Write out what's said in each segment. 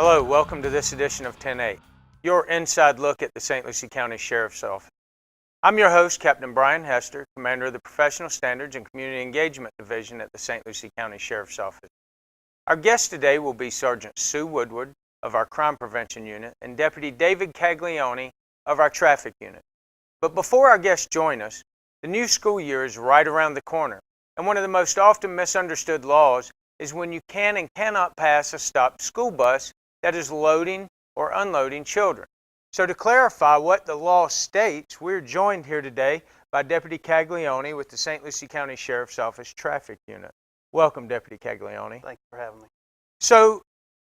Hello, welcome to this edition of 10A, your inside look at the St. Lucie County Sheriff's Office. I'm your host, Captain Brian Hester, Commander of the Professional Standards and Community Engagement Division at the St. Lucie County Sheriff's Office. Our guest today will be Sergeant Sue Woodward of our Crime Prevention Unit and Deputy David Caglione of our Traffic Unit. But before our guests join us, the new school year is right around the corner, and one of the most often misunderstood laws is when you can and cannot pass a stopped school bus that is loading or unloading children. So to clarify what the law states, we're joined here today by Deputy Caglione with the St. Lucie County Sheriff's Office Traffic Unit. Welcome, Deputy Caglione. Thank you for having me. So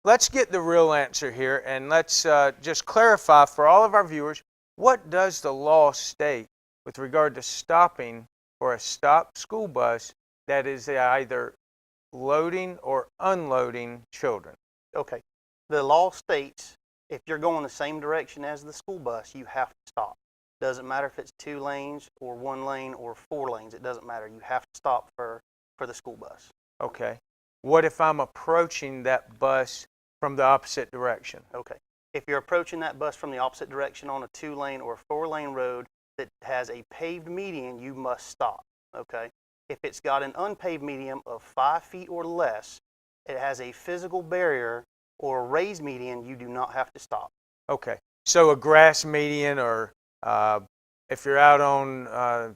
let's get the real answer here, and let's just clarify for all of our viewers, what does the law state with regard to stopping for a stopped school bus that is either loading or unloading children? Okay. The law states if you're going the same direction as the school bus, you have to stop. Doesn't matter if it's 2 lanes or 1 lane or 4 lanes. It doesn't matter. You have to stop for the school bus. Okay. What if I'm approaching that bus from the opposite direction? Okay. If you're approaching that bus from the opposite direction on a 2-lane or 4-lane road that has a paved median, you must stop. Okay. If it's got an unpaved median of 5 feet or less, it has a physical barrier or a raised median, you do not have to stop. Okay. So a grass median, or if you're out on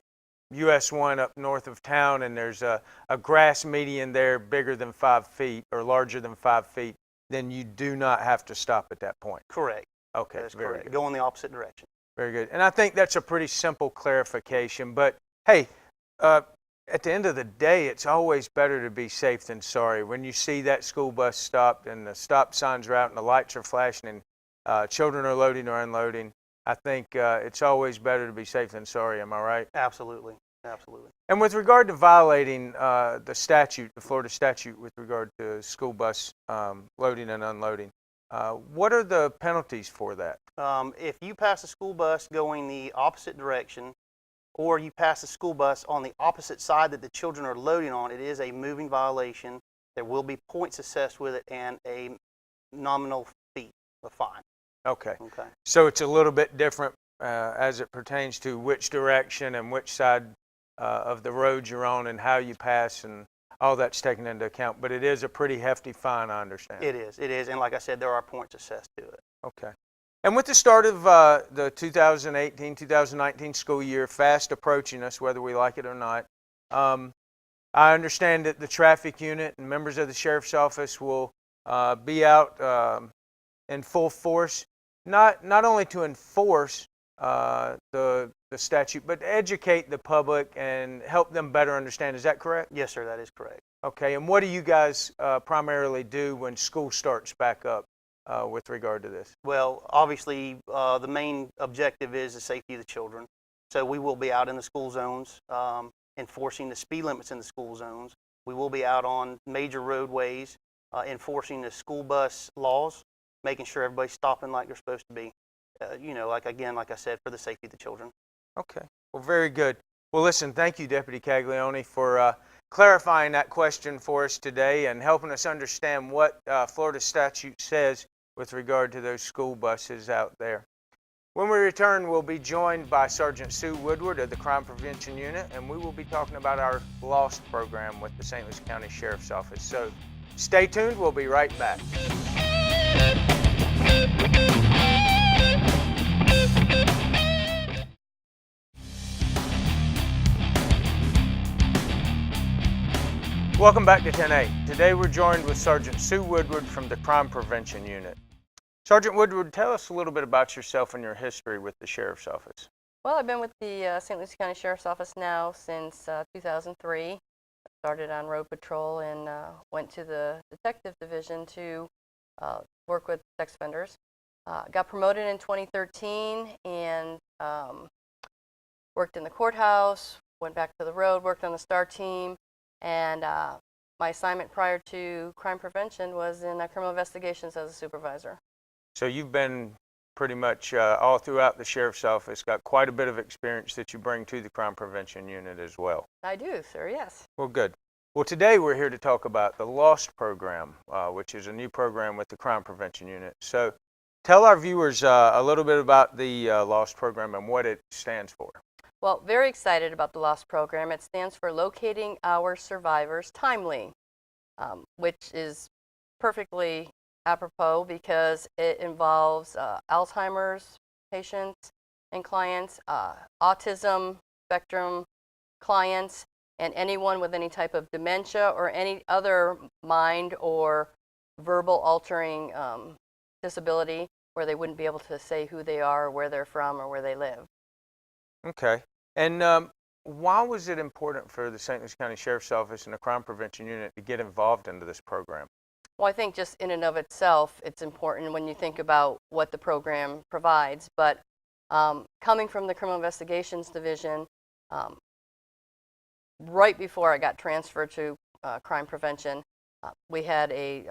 US 1 up north of town and there's a grass median there bigger than 5 feet or larger than 5 feet, then you do not have to stop at that point. Correct. Okay, That's very correct. good. Go in the opposite direction. Very good. And I think that's a pretty simple clarification. But hey, at the end of the day, it's always better to be safe than sorry. When you see that school bus stopped and the stop signs are out and the lights are flashing and children are loading or unloading, I think it's always better to be safe than sorry. Am I right? Absolutely. Absolutely. And with regard to violating the statute, the Florida statute with regard to school bus loading and unloading, what are the penalties for that? If you pass a school bus going the opposite direction, or you pass a school bus on the opposite side that the children are loading on, it is a moving violation. There will be points assessed with it and a nominal fee, a fine. Okay. Okay. So it's a little bit different as it pertains to which direction and which side of the road you're on and how you pass, and all that's taken into account. But it is a pretty hefty fine, I understand. It is. And like I said, there are points assessed to it. Okay. And with the start of the 2018-2019 school year fast approaching us, whether we like it or not, I understand that the traffic unit and members of the sheriff's office will be out in full force, not only to enforce the statute, but to educate the public and help them better understand. Is that correct? Yes, sir, that is correct. Okay. And what do you guys primarily do when school starts back up with regard to this? Well, obviously, the main objective is the safety of the children. So we will be out in the school zones, enforcing the speed limits in the school zones. We will be out on major roadways, enforcing the school bus laws, making sure everybody's stopping like they're supposed to be. Like I said, for the safety of the children. Okay. Well, very good. Well, listen, thank you, Deputy Caglione, for clarifying that question for us today and helping us understand what Florida statute says with regard to those school buses out there. When we return, we'll be joined by Sergeant Sue Woodward of the Crime Prevention Unit, and we will be talking about our LOST program with the St. Lucie County Sheriff's Office. So stay tuned. We'll be right back. Welcome back to 10A. Today we're joined with Sergeant Sue Woodward from the Crime Prevention Unit. Sergeant Woodward, tell us a little bit about yourself and your history with the Sheriff's Office. Well, I've been with the St. Lucie County Sheriff's Office now since 2003. I started on road patrol and went to the detective division to work with sex offenders. Got promoted in 2013 and worked in the courthouse, went back to the road, worked on the STAR team, and my assignment prior to crime prevention was in criminal investigations as a supervisor. So you've been pretty much all throughout the Sheriff's Office, got quite a bit of experience that you bring to the Crime Prevention Unit as well. I do, sir, yes. Well, good. Well, today we're here to talk about the LOST program, which is a new program with the Crime Prevention Unit. So tell our viewers a little bit about the LOST program and what it stands for. Well, very excited about the LOST program. It stands for Locating Our Survivors Timely, which is perfectly apropos because it involves Alzheimer's patients and clients, autism spectrum clients, and anyone with any type of dementia or any other mind or verbal altering disability where they wouldn't be able to say who they are, or where they're from, or where they live. Okay. And why was it important for the St. Lucie County Sheriff's Office and the Crime Prevention Unit to get involved into this program? Well, I think just in and of itself, it's important when you think about what the program provides. But coming from the Criminal Investigations Division, right before I got transferred to crime prevention, we had a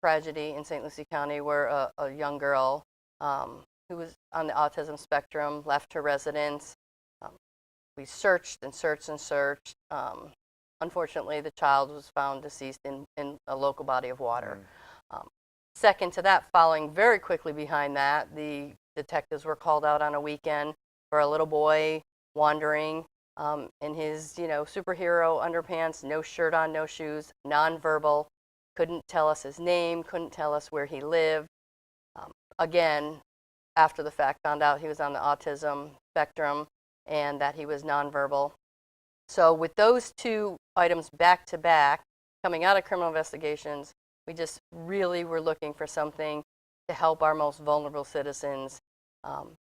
tragedy in St. Lucie County where a young girl who was on the autism spectrum left her residence. We searched and searched and searched. Unfortunately, the child was found deceased in a local body of water. Second to that, following very quickly behind that, the detectives were called out on a weekend for a little boy wandering in his, superhero underpants, no shirt on, no shoes, nonverbal, couldn't tell us his name, couldn't tell us where he lived. Again, after the fact, found out he was on the autism spectrum and that he was nonverbal. So with those two items back to back, coming out of criminal investigations, we just really were looking for something to help our most vulnerable citizens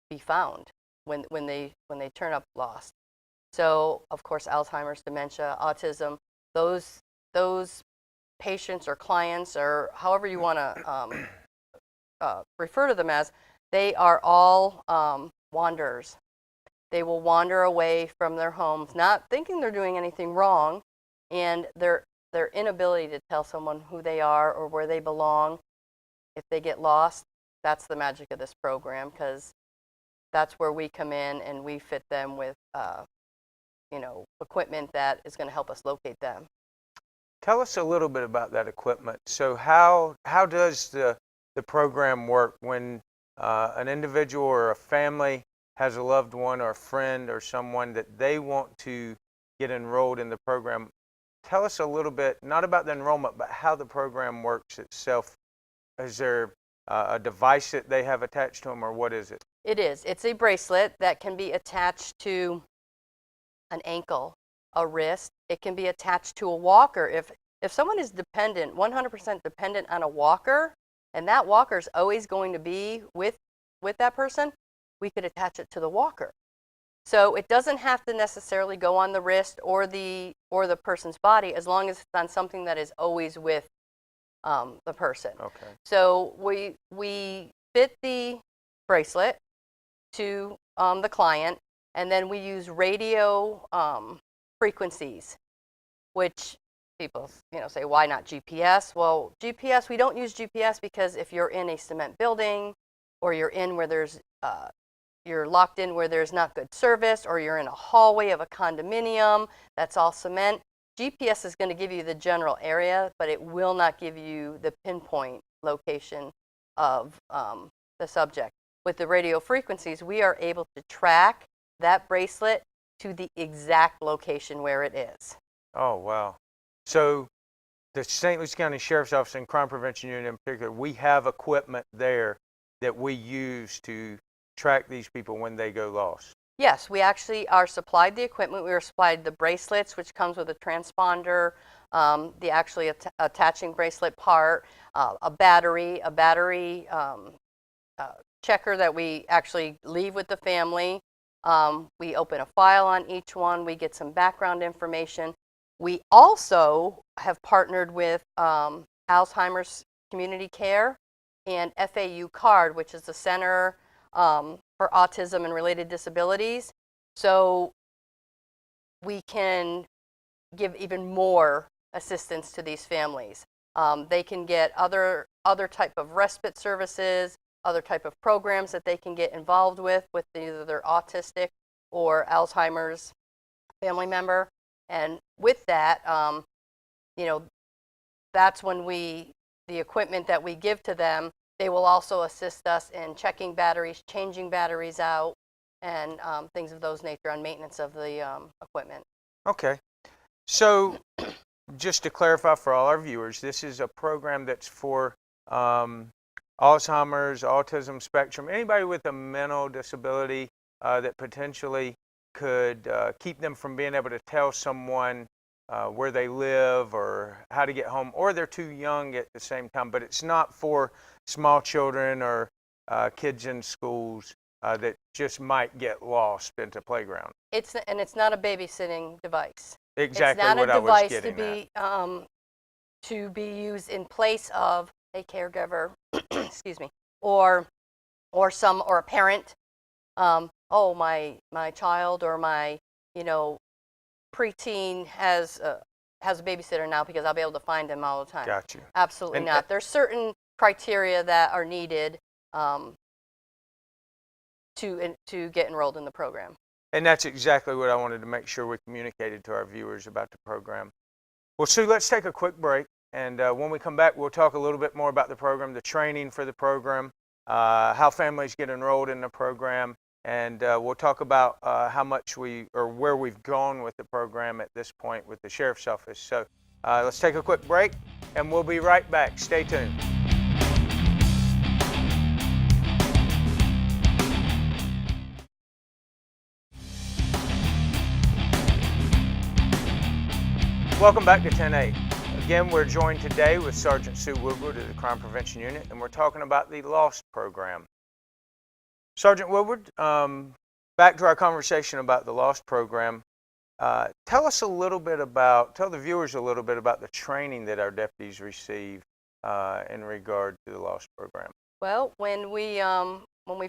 be found when they turn up lost. So, of course, Alzheimer's, dementia, autism, those patients or clients, or however you want to refer to them as, they are all wanderers. They will wander away from their homes, not thinking they're doing anything wrong, and their inability to tell someone who they are or where they belong, if they get lost, that's the magic of this program, because that's where we come in and we fit them with equipment that is going to help us locate them. Tell us a little bit about that equipment. So how does the program work when an individual or a family has a loved one or a friend or someone that they want to get enrolled in the program? Tell us a little bit, not about the enrollment, but how the program works itself. Is there a device that they have attached to them, or what is it? It is. It's a bracelet that can be attached to an ankle, a wrist. It can be attached to a walker. If someone is dependent, 100% dependent on a walker, and that walker is always going to be with that person, we could attach it to the walker. So it doesn't have to necessarily go on the wrist or the person's body, as long as it's on something that is always with the person. Okay. So we fit the bracelet to the client, and then we use radio frequencies, which people say, why not GPS? Well, GPS, we don't use GPS because if you're in a cement building, or you're in where there's you're locked in where there's not good service, or you're in a hallway of a condominium that's all cement, GPS is going to give you the general area, but it will not give you the pinpoint location of the subject. With the radio frequencies, we are able to track that bracelet to the exact location where it is. Oh, wow. So the St. Lucie County Sheriff's Office and Crime Prevention Unit in particular, we have equipment there that we use to track these people when they go lost. Yes, we actually are supplied the equipment. We are supplied the bracelets, which comes with a transponder, the actually attaching bracelet part, a battery checker that we actually leave with the family. We open a file on each one. We get some background information. We also have partnered with Alzheimer's Community Care and FAU CARD, which is the Center for Autism and Related Disabilities. So we can give even more assistance to these families. They can get other type of respite services, other type of programs that they can get involved with either their autistic or Alzheimer's family member. And with that, you know, that's when the equipment that we give to them, they will also assist us in checking batteries, changing batteries out, and things of those nature on maintenance of the equipment. Okay. So, just to clarify for all our viewers, this is a program that's for Alzheimer's, autism spectrum, anybody with a mental disability that potentially could keep them from being able to tell someone where they live or how to get home, or they're too young at the same time. But it's not for small children or kids in schools that just might get lost into playground. It's not a babysitting device. Exactly it's not what a I was device getting at. To be used in place of a caregiver, excuse me, or a parent. Oh, my child or my preteen has a babysitter now because I'll be able to find them all the time. Got you. Absolutely And not. There's certain criteria that are needed to get enrolled in the program. And that's exactly what I wanted to make sure we communicated to our viewers about the program. Well, Sue, let's take a quick break. And when we come back, we'll talk a little bit more about the program, the training for the program, how families get enrolled in the program, and we'll talk about how much where we've gone with the program at this point with the Sheriff's Office. So let's take a quick break, and we'll be right back. Stay tuned. Welcome back to 10-8. Again, we're joined today with Sergeant Sue Woodward of the Crime Prevention Unit, and we're talking about the LOST program. Sergeant Woodward, back to our conversation about the LOST program. Tell the viewers a little bit about the training that our deputies receive in regard to the LOST program. Well, when we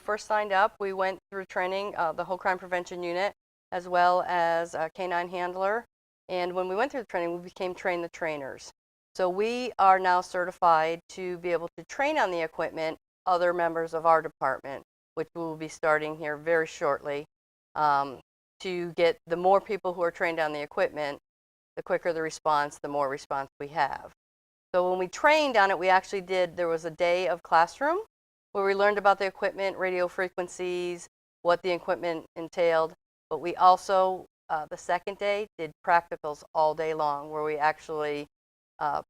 first signed up, we went through training, the whole Crime Prevention Unit, as well as a canine handler. And when we went through the training, we became train the trainers. So we are now certified to be able to train on the equipment other members of our department, which we will be starting here very shortly. To get the more people who are trained on the equipment, the quicker the response, the more response we have. So when we trained on it, there was a day of classroom where we learned about the equipment, radio frequencies, what the equipment entailed, but we also the second day did practicals all day long where we actually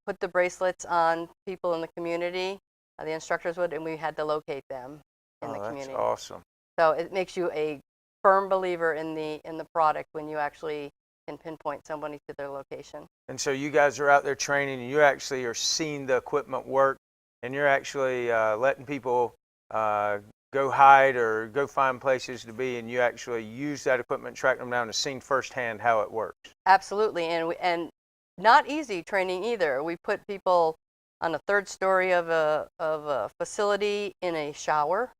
put the bracelets on people in the community, the instructors would, and we had to locate them in the community. That's awesome. So it makes you a firm believer in the product when you actually can pinpoint somebody to their location. And so you guys are out there training, and you actually are seeing the equipment work, and you're actually letting people go hide or go find places to be, and you actually use that equipment, track them down, and seen firsthand how it works. Absolutely, and not easy training either. We put people on the third story of a facility in a shower.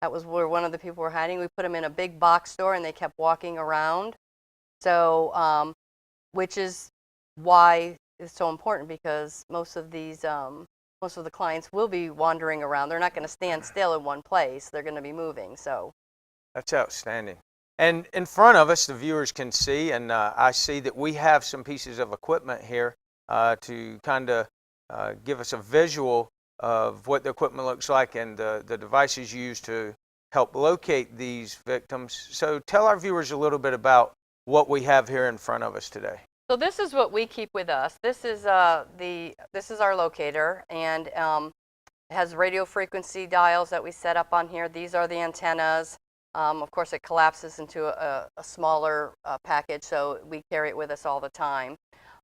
That was where one of the people were hiding. We put them in a big box store, and they kept walking around. So, which is why it's so important, because most of the clients will be wandering around. They're not going to stand still in one place. They're going to be moving. So that's outstanding. And in front of us, the viewers can see, and I see that we have some pieces of equipment here to kind of give us a visual of what the equipment looks like and the devices used to help locate these victims. So tell our viewers a little bit about what we have here in front of us today. So this is what we keep with us. This is our locator, and it has radio frequency dials that we set up on here. These are the antennas. Of course, it collapses into a smaller package, so we carry it with us all the time.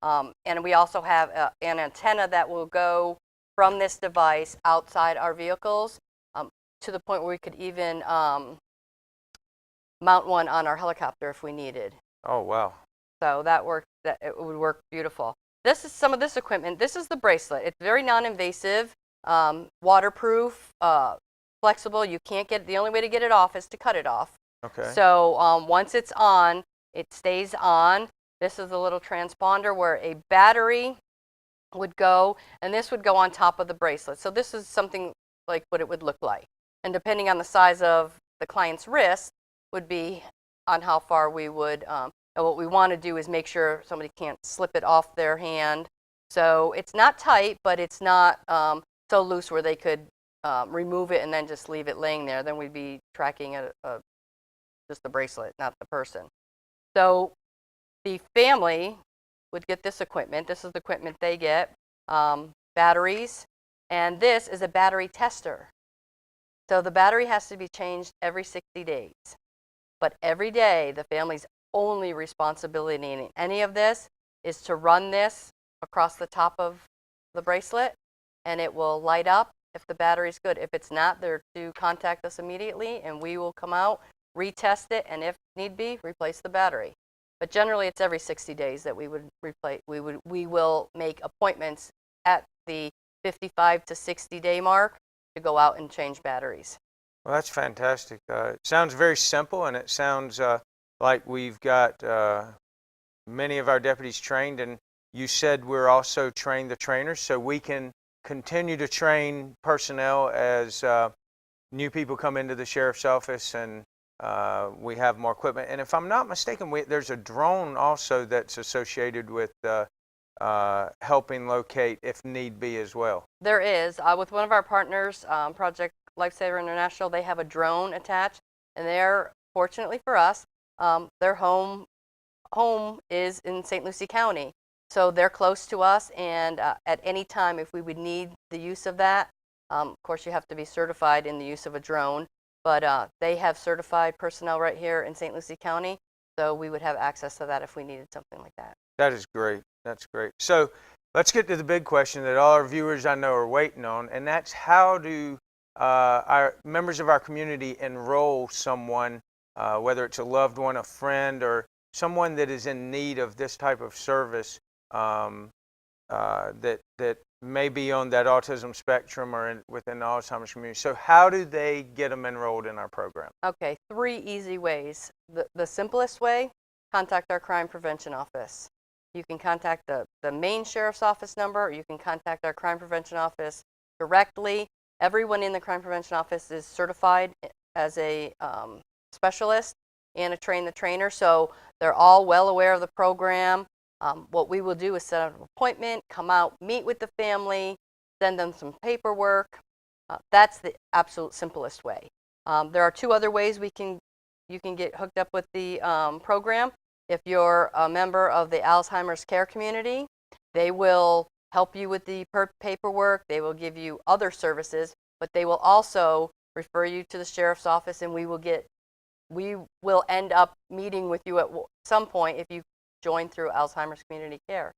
And we also have an antenna that will go from this device outside our vehicles to the point where we could even mount one on our helicopter if we needed. Oh, wow. So it would work beautiful. This is some of this equipment. This is the bracelet. It's very non-invasive, waterproof, flexible. You can't the only way to get it off is to cut it off. Okay. So once it's on, it stays on. This is a little transponder where a battery would go, and this would go on top of the bracelet. So this is something like what it would look like. And depending on the size of the client's wrist would be on how far we would, And what we want to do is make sure somebody can't slip it off their hand. So it's not tight, but it's not so loose where they could remove it and then just leave it laying there. Then we'd be tracking just the bracelet, not the person. So the family would get this equipment. This is the equipment they get, batteries, and this is a battery tester. So the battery has to be changed every 60 days. But every day, the family's only responsibility in any of this is to run this across the top of the bracelet, and it will light up if the battery's good. If it's not, they're to contact us immediately, and we will come out, retest it, and if need be, replace the battery. But generally, it's every 60 days that we would replace. We will make appointments at the 55 to 60 day mark to go out and change batteries. Well, that's fantastic. It sounds very simple, and it sounds like we've got many of our deputies trained, and you said we're also trained the trainers, so we can continue to train personnel as new people come into the sheriff's office, and we have more equipment. And if I'm not mistaken, there's a drone also that's associated with helping locate if need be as well. There is. With one of our partners, Project Lifesaver International, they have a drone attached, and they're, fortunately for us, their home is in St. Lucie County. So they're close to us, and at any time, if we would need the use of that, of course you have to be certified in the use of a drone, but they have certified personnel right here in St. Lucie County, so we would have access to that if we needed something like that. That is great. That's great. So let's get to the big question that all our viewers I know are waiting on, and that's how do our members of our community enroll someone, whether it's a loved one, a friend, or someone that is in need of this type of service that may be on that autism spectrum or within the Alzheimer's community. So how do they get them enrolled in our program? Okay, 3 easy ways. The simplest way, contact our crime prevention office. You can contact the main sheriff's office number, or you can contact our crime prevention office directly. Everyone in the crime prevention office is certified as a specialist and a trainer, so they're all well aware of the program. What we will do is set up an appointment, come out, meet with the family, send them some paperwork. That's the absolute simplest way. There are 2 other ways you can get hooked up with the program. If you're a member of the Alzheimer's care community, they will help you with the paperwork. They will give you other services, but they will also refer you to the sheriff's office, and we will end up meeting with you at some point if you join through Alzheimer's Community Care.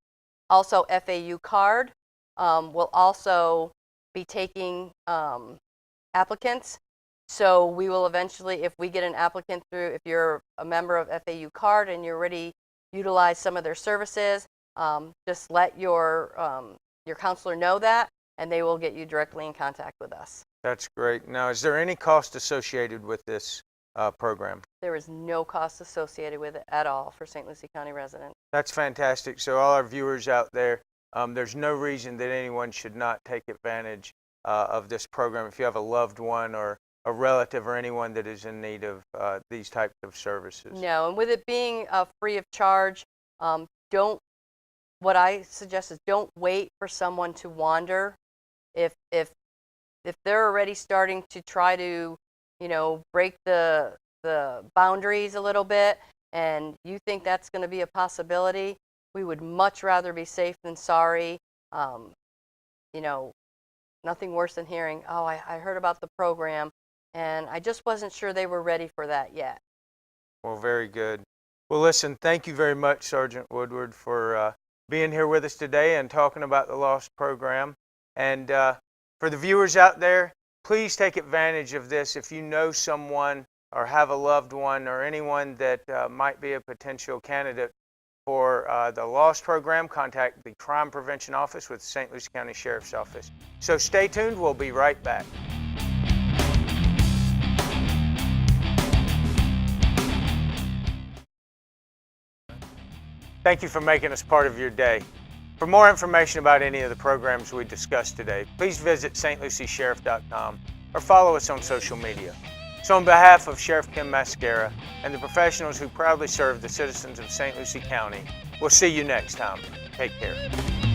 Also, FAU card will also be taking applicants. So we will eventually, if we get an applicant through, if you're a member of FAU card and you're already utilize some of their services, just let your counselor know that, and they will get you directly in contact with us. That's great. Now, is there any cost associated with this program? There is no cost associated with it at all for St. Lucie County residents. That's fantastic. So all our viewers out there, there's no reason that anyone should not take advantage of this program if you have a loved one or a relative or anyone that is in need of these types of services. No, and with it being free of charge, what I suggest is don't wait for someone to wander. If they're already starting to try to, break the boundaries a little bit, and you think that's going to be a possibility, we would much rather be safe than sorry. Nothing worse than hearing, oh, I heard about the program, and I just wasn't sure they were ready for that yet. Well, very good. Well, listen, thank you very much, Sergeant Woodward, for being here with us today and talking about the LOST program. And for the viewers out there, please take advantage of this. If you know someone or have a loved one or anyone that might be a potential candidate for the LOST program, contact the Crime Prevention Office with the St. Lucie County Sheriff's Office. So stay tuned. We'll be right back. Thank you for making us part of your day. For more information about any of the programs we discussed today, please visit stluciesheriff.com or follow us on social media. So on behalf of Sheriff Kim Mascara and the professionals who proudly serve the citizens of St. Lucie County, we'll see you next time. Take care.